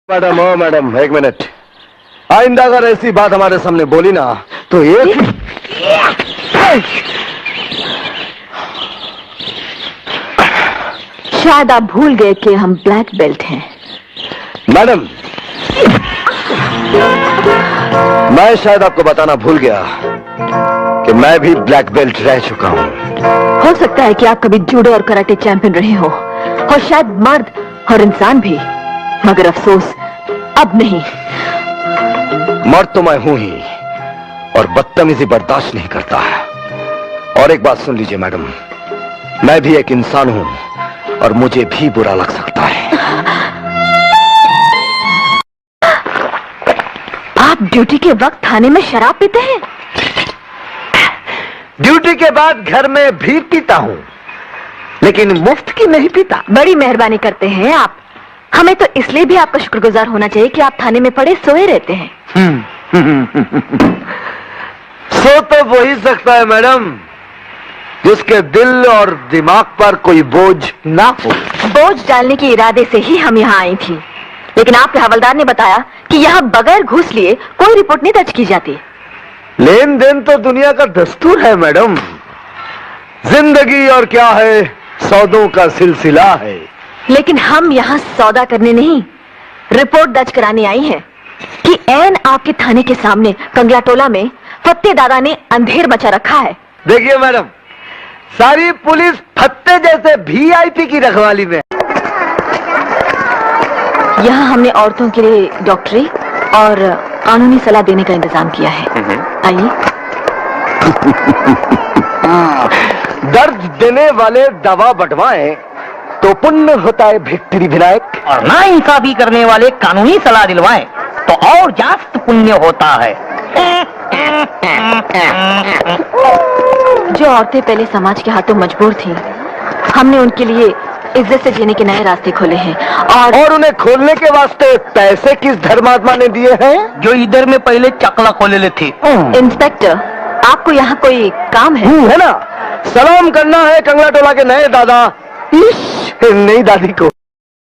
Madam ओ madam, एक minute. आइंदा अगर ऐसी बात हमारे सामने बोली ना तो एक शायद आप भूल गए कि हम ब्लैक बेल्ट हैं। मैडम, मैं शायद आपको बताना भूल गया कि मैं भी ब्लैक बेल्ट रह चुका हूँ। हो सकता है कि आप कभी जूडो और कराटे चैंपियन रहे हो, और शायद मर्द और इंसान भी, मगर अफसोस अब नहीं। मर्द तो मैं हूं ही, और बदतमीजी बर्दाश्त नहीं करता। और एक बात सुन लीजिए मैडम, मैं भी एक इंसान हूं और मुझे भी बुरा लग सकता है। आप ड्यूटी के वक्त थाने में शराब पीते हैं? ड्यूटी के बाद घर में भी पीता हूं, लेकिन मुफ्त की नहीं पीता। बड़ी मेहरबानी करते हैं आप। हमें तो इसलिए भी आपका शुक्रगुजार होना चाहिए कि आप थाने में पड़े सोए रहते हैं। सो तो वो ही सकता है मैडम जिसके दिल और दिमाग पर कोई बोझ ना हो। बोझ डालने के इरादे से ही हम यहाँ आई थी, लेकिन आपके हवलदार ने बताया कि यहाँ बगैर घूस लिए कोई रिपोर्ट नहीं दर्ज की जाती। लेन देन तो दुनिया का दस्तूर है मैडम। जिंदगी और क्या है, सौदों का सिलसिला है। लेकिन हम यहाँ सौदा करने नहीं, रिपोर्ट दर्ज कराने आई हैं कि ऐन आपके थाने के सामने कंगलाटोला में फत्ते दादा ने अंधेर मचा रखा है। देखिए मैडम, सारी पुलिस फत्ते जैसे वीआईपी की रखवाली में। यहाँ हमने औरतों के लिए डॉक्टरी और कानूनी सलाह देने का इंतजाम किया है। आइए। दर्द देने वाले दवा बंटवाएं तो पुण्य होता है भिक्ट्री विनायक, और ना इंसाफी करने वाले कानूनी सलाह दिलवाएं तो और जास्त पुण्य होता है। जो औरतें पहले समाज के हाथों मजबूर थीं, हमने उनके लिए इज्जत से जीने के नए रास्ते खोले हैं। और उन्हें खोलने के वास्ते पैसे किस धर्मात्मा ने दिए हैं? जो इधर में पहले चकला खोले थे। इंस्पेक्टर, आपको यहाँ कोई काम है? है ना, सलाम करना है कंगलाटोला के नए दादा, इश नई दादी को।